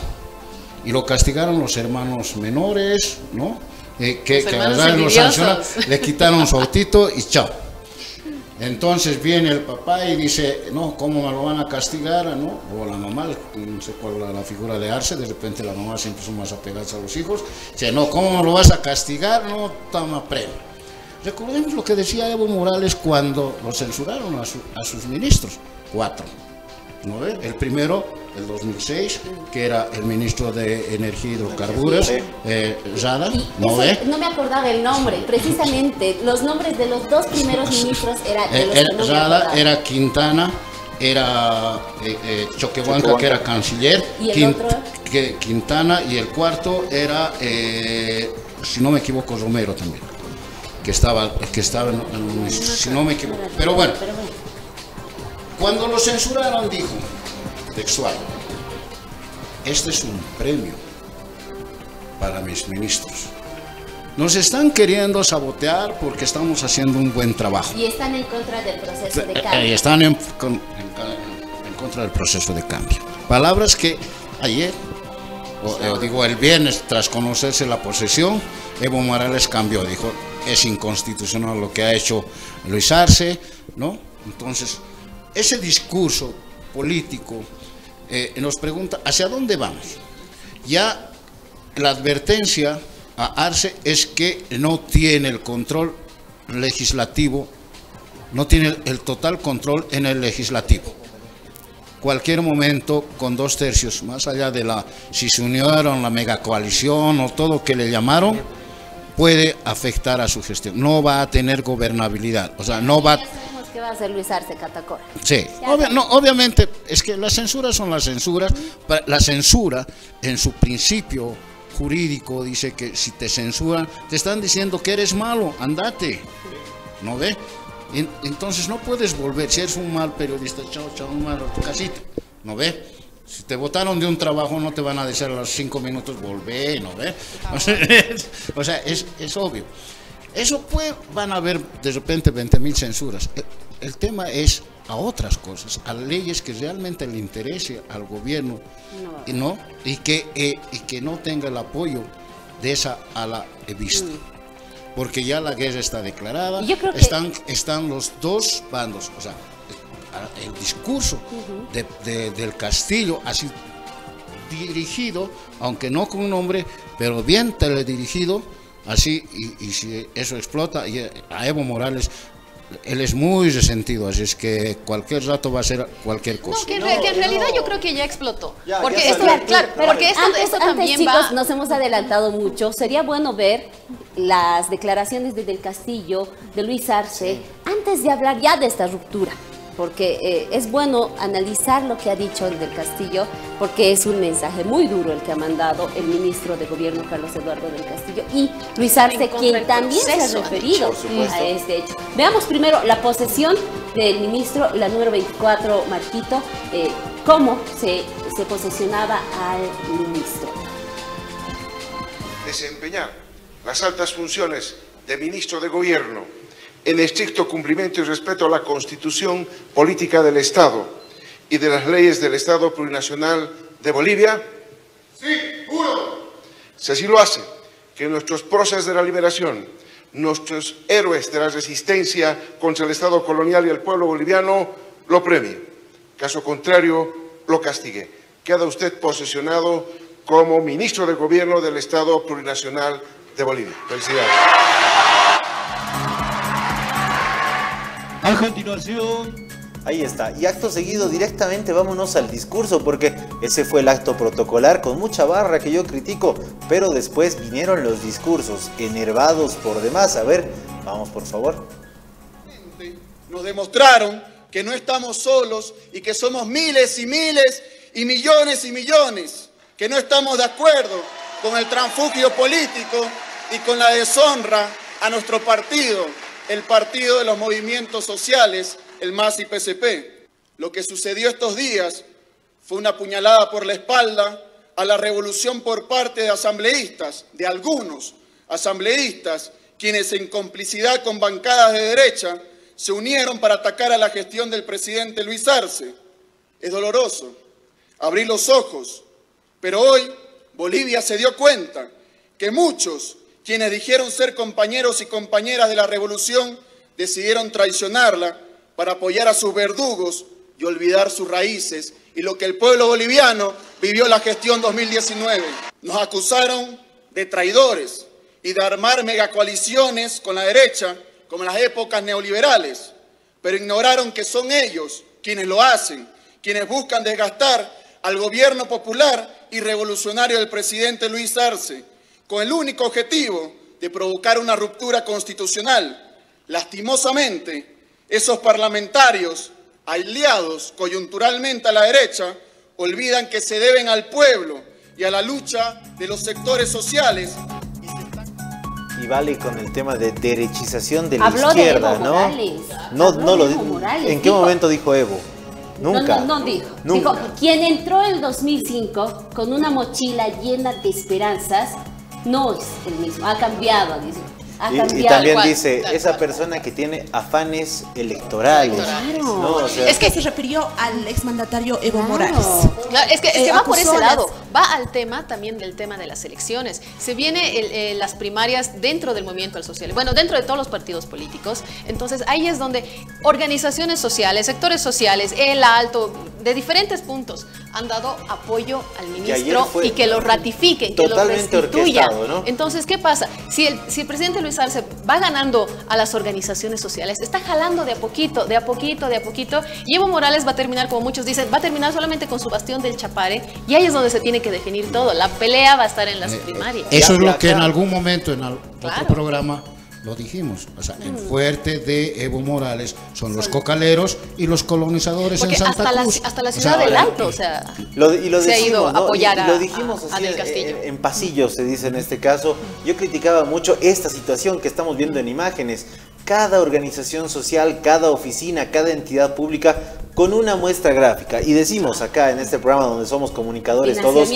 Y lo castigaron los hermanos menores, ¿no? Que lo sancionaron, le quitaron su autito y chao. Entonces viene el papá y dice, no, ¿cómo me lo van a castigar? ¿No? O la mamá, no sé cuál es la figura de Arce, de repente la mamá siempre son más apegadas a los hijos. Dice, no, ¿cómo me lo vas a castigar? No, toma premio. Recordemos lo que decía Evo Morales cuando lo censuraron a sus ministros, 4. ¿No ve? El primero, el 2006, que era el ministro de Energía y Hidrocarburos, Rada, ¿no ve? No me acordaba el nombre, precisamente, los nombres de los dos primeros ministros eran de los que no Rada, era Quintana, era Choquehuanca, que era canciller, ¿Y el otro? Quintana, y el cuarto era, si no me equivoco, Romero también, que estaba si no me equivoco, pero bueno. Cuando lo censuraron dijo, textual, este es un premio para mis ministros. Nos están queriendo sabotear porque estamos haciendo un buen trabajo. Y están en contra del proceso de cambio. Y están en contra del proceso de cambio. Palabras que ayer, o digo el viernes, tras conocerse la posesión, Evo Morales cambió, dijo, es inconstitucional lo que ha hecho Luis Arce, ¿no? Entonces, ese discurso político nos pregunta, ¿hacia dónde vamos? Ya la advertencia a Arce es que no tiene el control legislativo, no tiene el total control en el legislativo. Cualquier momento, con 2/3, más allá de si se unieron la megacoalición o todo que le llamaron, puede afectar a su gestión. No va a tener gobernabilidad, o sea, no va a... ¿Qué va a hacer Luis Arce Catacora? Sí, obviamente, es que las censuras son las censuras. La censura, en su principio jurídico, dice que si te censuran, te están diciendo que eres malo, andate, ¿no ve? Entonces no puedes volver, si eres un mal periodista, chao, mal a tu casita, ¿no ve? Si te botaron de un trabajo, no te van a decir a los 5 minutos, volver, ¿no ve? O sea, es obvio. Eso pues van a haber de repente 20.000 censuras. El tema es a otras cosas, a leyes que realmente le interese al gobierno y que no tenga el apoyo de esa ala evista. Porque ya la guerra está declarada, están los dos bandos, o sea, el discurso del Castillo así dirigido, aunque no con un nombre, pero bien teledirigido. Así, y si eso explota, y a Evo Morales, él es muy resentido, así es que cualquier rato va a hacer cualquier cosa. No, que en realidad yo creo que ya explotó. Porque esto también chicos, va... nos hemos adelantado mucho. Sería bueno ver las declaraciones de Del Castillo, de Luis Arce, antes de hablar ya de esta ruptura. porque es bueno analizar lo que ha dicho del Castillo, porque es un mensaje muy duro el que ha mandado el ministro de Gobierno, Carlos Eduardo del Castillo, y Luis Arce, quien también se ha referido a este hecho. Veamos primero la posesión del ministro, la número 24, Marquito, cómo se posesionaba al ministro. Desempeñar las altas funciones de ministro de Gobierno en estricto cumplimiento y respeto a la Constitución Política del Estado y de las leyes del Estado Plurinacional de Bolivia. Sí, juro. Si así lo hace, que nuestros próceres de la liberación, nuestros héroes de la resistencia contra el Estado colonial y el pueblo boliviano, lo premien. Caso contrario, lo castigue. Queda usted posesionado como ministro de Gobierno del Estado Plurinacional de Bolivia. Felicidades. A continuación... Ahí está. Y acto seguido directamente vámonos al discurso, porque ese fue el acto protocolar con mucha barra que yo critico, pero después vinieron los discursos enervados por demás. A ver, vamos por favor. Nos demostraron que no estamos solos y que somos miles y miles y millones, que no estamos de acuerdo con el transfugio político y con la deshonra a nuestro partido, el Partido de los Movimientos Sociales, el MAS y PCP. Lo que sucedió estos días fue una puñalada por la espalda a la revolución por parte de asambleístas, de algunos asambleístas, quienes en complicidad con bancadas de derecha se unieron para atacar a la gestión del presidente Luis Arce. Es doloroso abrir los ojos, pero hoy Bolivia se dio cuenta que muchos, quienes dijeron ser compañeros y compañeras de la revolución, decidieron traicionarla para apoyar a sus verdugos y olvidar sus raíces y lo que el pueblo boliviano vivió en la gestión 2019. Nos acusaron de traidores y de armar megacoaliciones con la derecha, como en las épocas neoliberales, pero ignoraron que son ellos quienes lo hacen, quienes buscan desgastar al gobierno popular y revolucionario del presidente Luis Arce, con el único objetivo de provocar una ruptura constitucional. Lastimosamente, esos parlamentarios, aliados coyunturalmente a la derecha, olvidan que se deben al pueblo y a la lucha de los sectores sociales. Y vale con el tema de derechización de la izquierda, ¿no? No lo dijo. ¿En qué momento dijo Evo? Nunca. No dijo. Dijo, quien entró en el 2005 con una mochila llena de esperanzas, no es el mismo, ha cambiado, dice. Y también dice, esa persona que tiene afanes electorales. ¿no? O sea, es que se refirió al exmandatario Evo Morales. Claro, es que va por ese lado, va al tema también del tema de las elecciones. Se viene las primarias dentro del movimiento al social, bueno, dentro de todos los partidos políticos. Entonces ahí es donde organizaciones sociales, sectores sociales, el alto, de diferentes puntos, han dado apoyo al ministro y que lo ratifiquen, que lo restituyan. ¿No? Entonces, ¿qué pasa? Si el presidente Luis Arce va ganando a las organizaciones sociales, está jalando de a poquito, y Evo Morales va a terminar, como muchos dicen, va a terminar solamente con su bastión del Chapare, y ahí es donde se tiene que definir todo. La pelea va a estar en las primarias. Eso es lo que en algún momento en otro programa lo dijimos, o sea, el fuerte de Evo Morales son los cocaleros y los colonizadores. Porque en Santa Cruz. Hasta la ciudad del Alto, o sea, se ha ido a apoyar a Del Castillo. En pasillos se dice en este caso. Yo criticaba mucho esta situación que estamos viendo en imágenes. Cada organización social, cada oficina, cada entidad pública con una muestra gráfica. Y decimos acá en este programa donde somos comunicadores todos,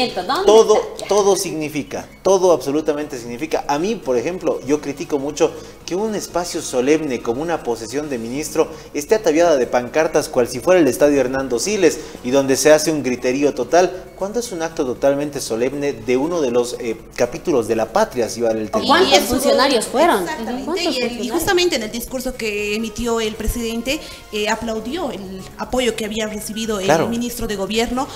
todo significa, todo absolutamente significa. A mí, por ejemplo, yo critico mucho que un espacio solemne como una posesión de ministro esté ataviada de pancartas cual si fuera el estadio Hernando Siles y donde se hace un griterío total, cuando es un acto totalmente solemne de uno de los capítulos de la patria, si vale el tema. ¿Cuántos funcionarios fueron? Exactamente, y justamente en el discurso que emitió el presidente aplaudió el apoyo que había recibido el ministro de Gobierno.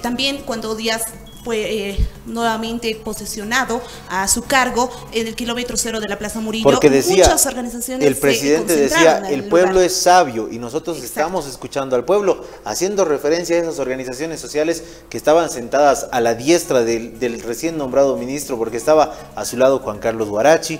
También cuando días fue nuevamente posesionado a su cargo en el kilómetro 0 de la Plaza Murillo. Porque decía, muchas organizaciones el presidente decía, el pueblo es sabio y nosotros estamos escuchando al pueblo, haciendo referencia a esas organizaciones sociales que estaban sentadas a la diestra del recién nombrado ministro, porque estaba a su lado Juan Carlos Huarachi,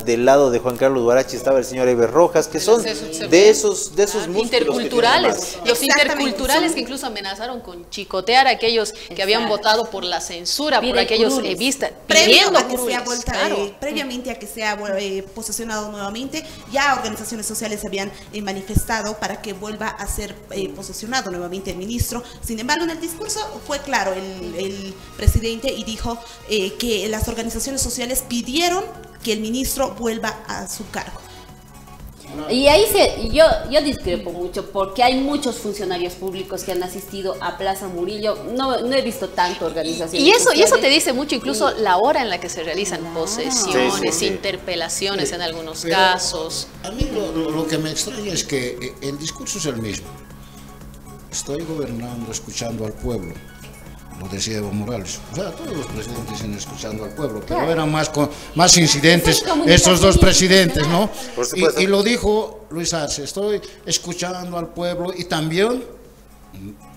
del lado de Juan Carlos Huarachi estaba el señor Eber Rojas, que son de esos interculturales, los interculturales que incluso amenazaron con chicotear a aquellos que habían votado por la censura, por aquellos vistas, pidiendo previamente a que sea posesionado nuevamente, ya organizaciones sociales se habían manifestado para que vuelva a ser posesionado nuevamente el ministro. Sin embargo, en el discurso fue claro el presidente y dijo que las organizaciones sociales pidieron que el ministro vuelva a su cargo. Y ahí yo discrepo mucho, porque hay muchos funcionarios públicos que han asistido a Plaza Murillo. No he visto tanto organizaciones. Y eso te dice mucho, incluso la hora en la que se realizan posesiones, interpelaciones en algunos casos. A mí lo que me extraña es que el discurso es el mismo. Estoy gobernando escuchando al pueblo. Lo decía Evo Morales. O sea, todos los presidentes están escuchando al pueblo, pero eran más incidentes estos dos presidentes, ¿no? Y lo dijo Luis Arce, estoy escuchando al pueblo, y también,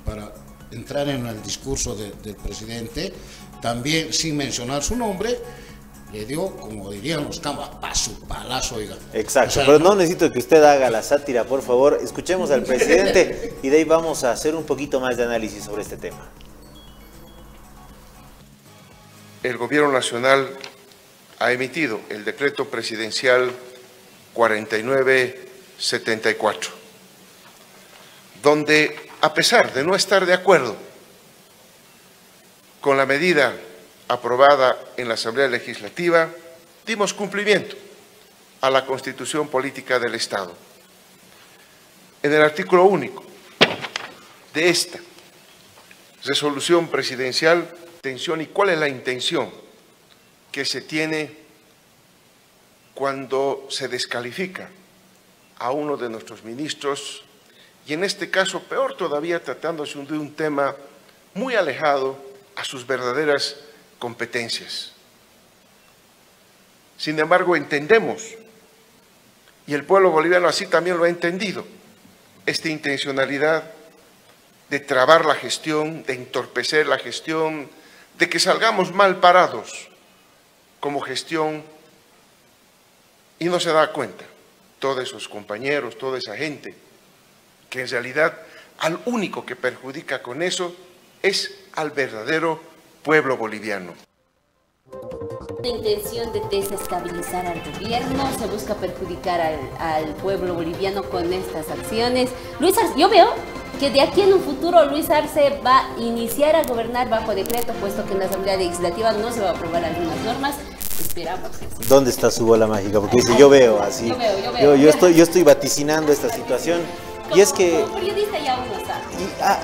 para entrar en el discurso del presidente, también sin mencionar su nombre, le dio, como dirían los campos, a su palazo, oiga. Exacto, o sea, pero no necesito que usted haga la sátira, por favor. Escuchemos al presidente y de ahí vamos a hacer un poquito más de análisis sobre este tema. El Gobierno Nacional ha emitido el decreto presidencial 4974, donde, a pesar de no estar de acuerdo con la medida aprobada en la Asamblea Legislativa, dimos cumplimiento a la Constitución Política del Estado. En el artículo único de esta resolución presidencial, intención y cuál es la intención que se tiene cuando se descalifica a uno de nuestros ministros, y en este caso peor todavía tratándose de un tema muy alejado a sus verdaderas competencias. Sin embargo, entendemos, y el pueblo boliviano así también lo ha entendido, esta intencionalidad de trabar la gestión, de entorpecer la gestión, de que salgamos mal parados como gestión, y no se da cuenta todos esos compañeros, toda esa gente, que en realidad al único que perjudica con eso es al verdadero pueblo boliviano. La intención de desestabilizar al gobierno, se busca perjudicar al pueblo boliviano con estas acciones. Luis Arce, yo veo que de aquí en un futuro Luis Arce va a iniciar a gobernar bajo decreto, puesto que en la Asamblea Legislativa no se va a aprobar algunas normas. Esperamos que sí. ¿Dónde está su bola mágica? Porque dice, yo veo así. Yo estoy vaticinando esta situación. Y es que como periodista ya uno sabe.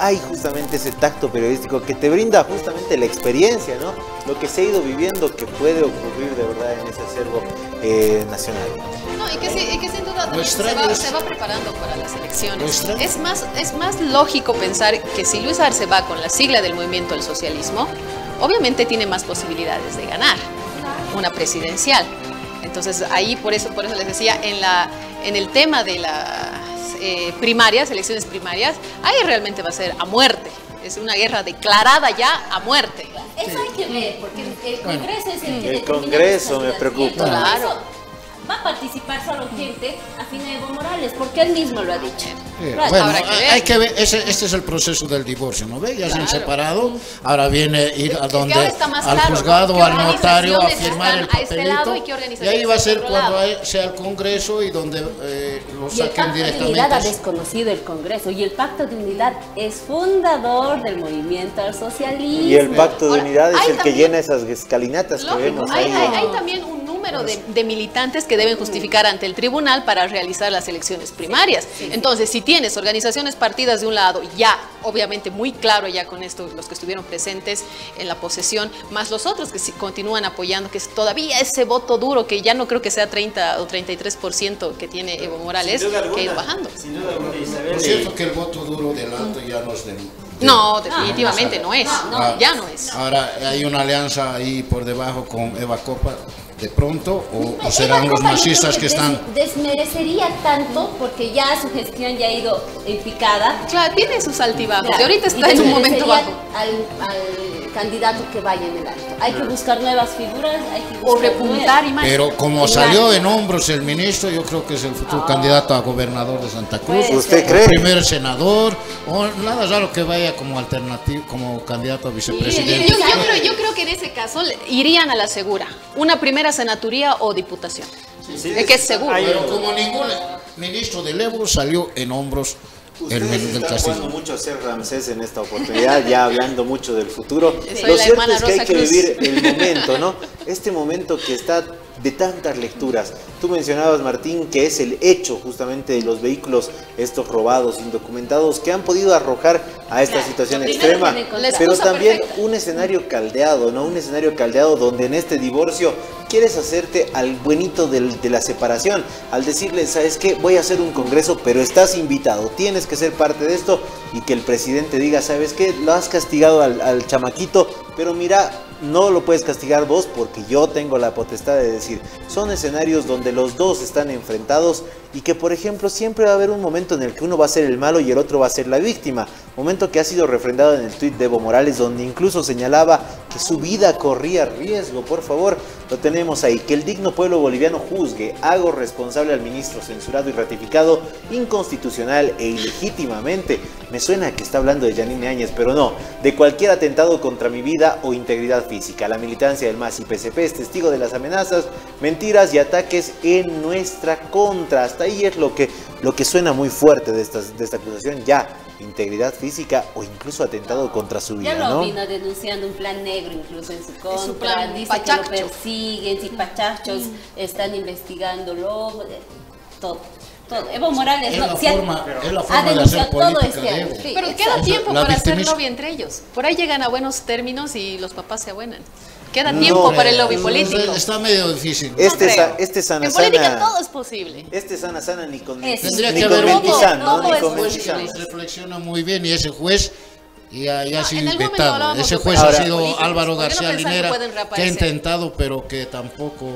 Hay justamente ese tacto periodístico que te brinda justamente la experiencia, ¿no? Lo que se ha ido viviendo que puede ocurrir de verdad en ese acervo nacional. No, y que sin duda también se va preparando para las elecciones. Es más lógico pensar que si Luis Arce va con la sigla del Movimiento al Socialismo, obviamente tiene más posibilidades de ganar una presidencial. Entonces ahí por eso les decía, en el tema de las primarias, elecciones primarias, ahí realmente va a ser a muerte. Es una guerra declarada ya a muerte. Eso hay que ver, porque el Congreso es el que el Congreso me preocupa. Claro. Va a participar solo gente afín a Evo Morales, porque él mismo lo ha dicho. Bueno, hay que ver, este es el proceso del divorcio, ¿no ve? Ya se han separado, ahora viene ir a donde, al juzgado, al notario, a firmar el papelito, y ahí va a ser cuando sea el Congreso y donde lo saquen directamente. El Pacto de Unidad ha desconocido el Congreso, y el Pacto de Unidad es fundador del Movimiento al Socialismo. Y el Pacto de Unidad es el que llena esas escalinatas que vemos ahí. Hay también un número de militantes que deben justificar ante el tribunal para realizar las elecciones primarias. Entonces, si tienes organizaciones partidas de un lado, ya obviamente muy claro ya con esto, los que estuvieron presentes en la posesión, más los otros que continúan apoyando, que es todavía ese voto duro, que ya no creo que sea 30 o 33% que tiene Evo Morales, que ha ido bajando. Sin duda alguna, Isabel. Es cierto que el voto duro del alto ya no es No, definitivamente no es. Ya no es. Ahora, ¿hay una alianza ahí por debajo con Eva Copa de pronto? ¿O serán los masistas que están...? Desmerecería tanto porque ya su gestión ya ha ido en picada. Claro, tiene sus altibajos. Claro. Y ahorita está en un momento bajo. Al candidato que vaya en el alto. Hay que buscar nuevas figuras, hay que buscar o repuntar imagen. Pero como salió en hombros el ministro, yo creo que es el futuro candidato a gobernador de Santa Cruz. ¿Usted cree? Primer senador, o nada raro que vaya como alternativo, como candidato a vicepresidente. Yo creo que en ese caso irían a la segura. Una primera senaturía o diputación. Que es seguro. Pero como ningún ministro del Ebro salió en hombros Usted del está Castillo. jugando mucho a ser Ramsés en esta oportunidad, ya hablando mucho del futuro. Soy Lo la cierto hermana es que hay Rosa que Cruz. vivir el momento, ¿no? Este momento que está de tantas lecturas. Tú mencionabas, Martín, que es el hecho justamente de los vehículos estos robados, indocumentados, que han podido arrojar a esta situación extrema, pero también un escenario caldeado, ¿no? Un escenario caldeado donde en este divorcio quieres hacerte al buenito de la separación, al decirle, ¿sabes qué? Voy a hacer un congreso, pero estás invitado, tienes que ser parte de esto, y que el presidente diga, ¿sabes qué? Lo has castigado al chamaquito, pero mira, no lo puedes castigar vos porque yo tengo la potestad de decir. Son escenarios donde los dos están enfrentados y que, por ejemplo, siempre va a haber un momento en el que uno va a ser el malo y el otro va a ser la víctima. Momento que ha sido refrendado en el tuit de Evo Morales, donde incluso señalaba que su vida corría riesgo. Por favor, lo tenemos ahí. Que el digno pueblo boliviano juzgue, hago responsable al ministro censurado y ratificado inconstitucional e ilegítimamente. Me suena que está hablando de Yanine Áñez, pero no, de cualquier atentado contra mi vida o integridad física. La militancia del MAS y PCP es testigo de las amenazas, mentiras y ataques en nuestra contra. Hasta ahí es lo que suena muy fuerte de esta acusación. Ya, integridad física o incluso atentado contra su vida, ya lo ¿no? vino denunciando un plan negro incluso en su contra. su plan dice pachacho. que lo persiguen, si pachachos están investigándolo, todo. Evo Morales Es la no, si ha forma ha de denunciado hacer todo política este de año. Evo. Sí, Pero exacto. queda tiempo La para hacer victimismo. lobby entre ellos. Por ahí llegan a buenos términos y los papás se abuenan. Queda tiempo para el lobby político. Está medio difícil. Este sana En política sana, todo es posible. este sana sana ni con Tendría ni que con haber un mentizán, ¿no? todo Ni es con posible. mentizán. Reflexiona muy bien y ese juez ya ha sido en algún momento vetado. hablábamos Ese de juez Ahora, ha sido políticos. Álvaro ¿Por qué no García pensar que Linera, pueden que ha reaparecer? intentado, pero que tampoco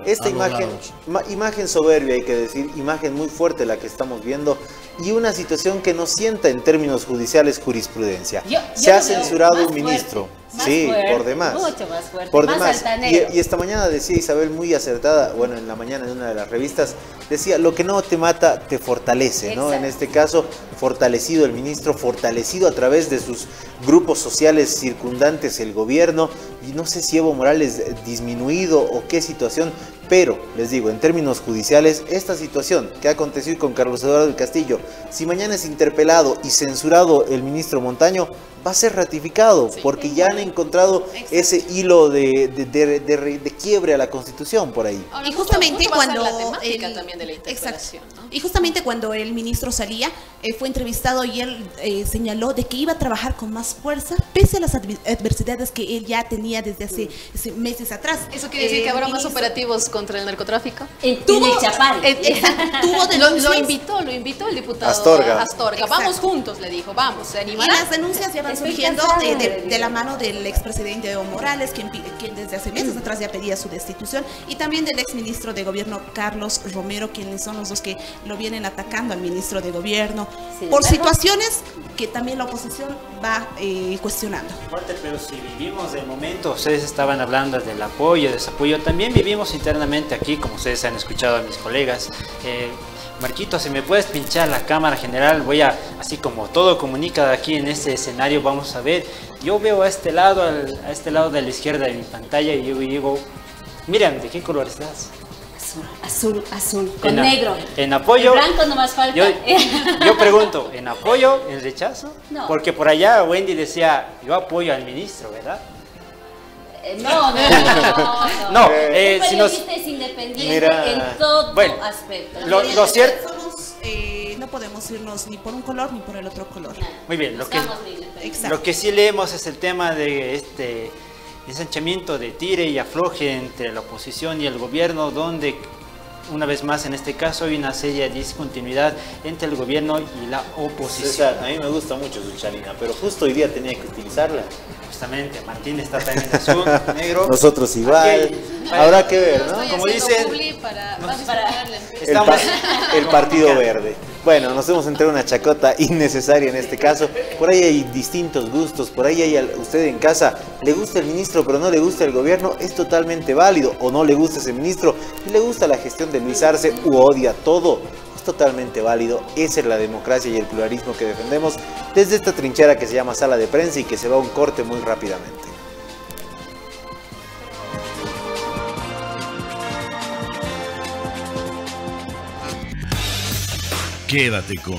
Esta ha imagen, logrado. imagen soberbia, hay que decir, imagen muy fuerte la que estamos viendo, y una situación que nos sienta en términos judiciales jurisprudencia. Se ha lo veo censurado más un ministro. más Sí, fuerte, por demás. mucho más fuerte, Por más demás. altanero. Y esta mañana decía Isabel muy acertada, bueno, en la mañana en una de las revistas, decía, lo que no te mata te fortalece, ¿no? En este caso, fortalecido el ministro, fortalecido a través de sus grupos sociales circundantes el gobierno, y no sé si Evo Morales disminuido o qué situación, pero les digo, en términos judiciales, esta situación que ha acontecido con Carlos Eduardo del Castillo, si mañana es interpelado y censurado el ministro Montaño, va a ser ratificado, porque ya han encontrado ese hilo de quiebre a la Constitución por ahí. Ahora, Y justamente mucho va a ser cuando la temática el- también de la interpelación, Exacto. ¿no? Y justamente cuando el ministro salía, fue entrevistado y él señaló de que iba a trabajar con más fuerza, pese a las adversidades que él ya tenía desde hace meses atrás. ¿Eso quiere decir que habrá más ministro- operativos contra el narcotráfico? En el Chapare. Tuvo denuncias. Lo invitó el diputado Astorga. Astorga. Vamos juntos, le dijo, vamos, se Y animará. las denuncias ya van Estoy surgiendo cansada de la mano del expresidente Evo Morales, quien desde hace meses atrás ya pedía su destitución, y también del exministro de Gobierno Carlos Romero, quienes son los dos que lo vienen atacando al ministro de Gobierno, Sin por embargo, situaciones que también la oposición va cuestionando. Fuerte, pero si vivimos del momento, ustedes estaban hablando del apoyo, desapoyo, también vivimos internamente aquí, como ustedes han escuchado a mis colegas. Marquito, si me puedes pinchar la cámara general, voy a, así como todo comunica aquí en este escenario, vamos a ver. Yo veo a este lado de la izquierda de mi pantalla y yo digo, miren, ¿de qué color estás? Azul, con En negro. En apoyo. El blanco no más falta. Yo pregunto, ¿en apoyo, en rechazo? No. Porque por allá Wendy decía, yo apoyo al ministro, ¿verdad? No. No, Un si nos- periodista es independiente Mira, en todo bueno, aspecto. lo cierto, No podemos irnos ni por un color ni por el otro color. muy bien, lo que, Buscamos la independencia. Exacto. lo que sí leemos es el tema de este ensanchamiento de tire y afloje entre la oposición y el gobierno, donde una vez más, en este caso, hay una seria discontinuidad entre el gobierno y la oposición. César, a mí me gusta mucho su chalina, pero justo hoy día tenía que utilizarla. Justamente, Martín está también en azul, negro. Nosotros igual. Habrá que ver, ¿no? Como dicen, el Partido Verde. Bueno, nos hemos entrado en una chacota innecesaria en este caso. Por ahí hay distintos gustos, por ahí hay usted en casa, le gusta el ministro pero no le gusta el gobierno, es totalmente válido. O no le gusta ese ministro y le gusta la gestión de Luis Arce u odia todo. Es totalmente válido. Esa es la democracia y el pluralismo que defendemos desde esta trinchera que se llama Sala de Prensa y que se va a un corte muy rápidamente. Quédate con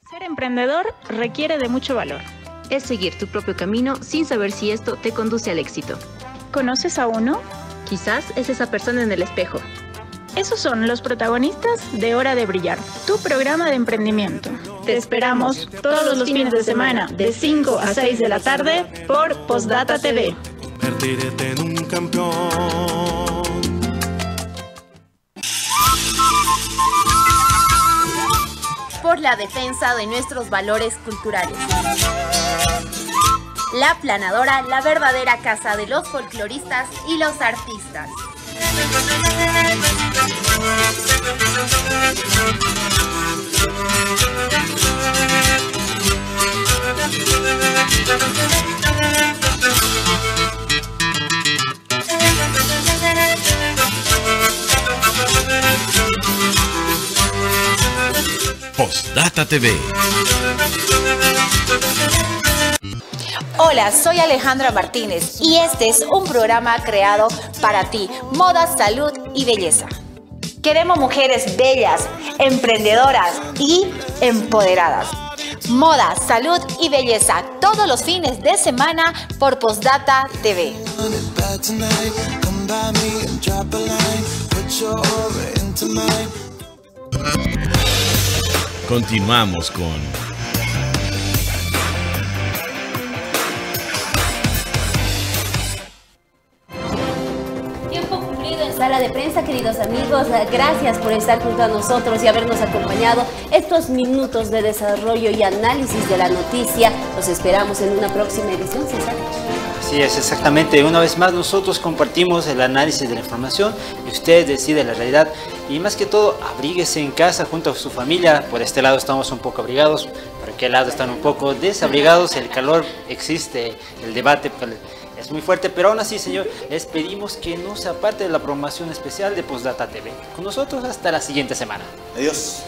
Ser emprendedor requiere de mucho valor. Es seguir tu propio camino sin saber si esto te conduce al éxito. ¿Conoces a uno? Quizás es esa persona en el espejo. Esos son los protagonistas de Hora de Brillar, tu programa de emprendimiento. Te esperamos todos los fines de semana de 5 a 6 de la tarde por Postdata TV. Convertirte en un campeón. Por la defensa de nuestros valores culturales. La Planadora, la verdadera casa de los folcloristas y los artistas. Postdata TV. Hola, soy Alejandra Martínez y este es un programa creado para ti, moda, salud y belleza. Queremos mujeres bellas, emprendedoras y empoderadas. Moda, salud y belleza, todos los fines de semana por Postdata TV. Continuamos con Tiempo cumplido en Sala de Prensa, queridos amigos. Gracias por estar junto a nosotros y habernos acompañado estos minutos de desarrollo y análisis de la noticia. Los esperamos en una próxima edición, César. Así es, exactamente. Una vez más nosotros compartimos el análisis de la información y usted decide la realidad. Y más que todo, abríguese en casa junto a su familia. Por este lado estamos un poco abrigados, por aquel lado están un poco desabrigados. El calor existe, el debate es muy fuerte, pero aún así, señor, les pedimos que no se aparte de la programación especial de Postdata TV. Con nosotros hasta la siguiente semana. Adiós.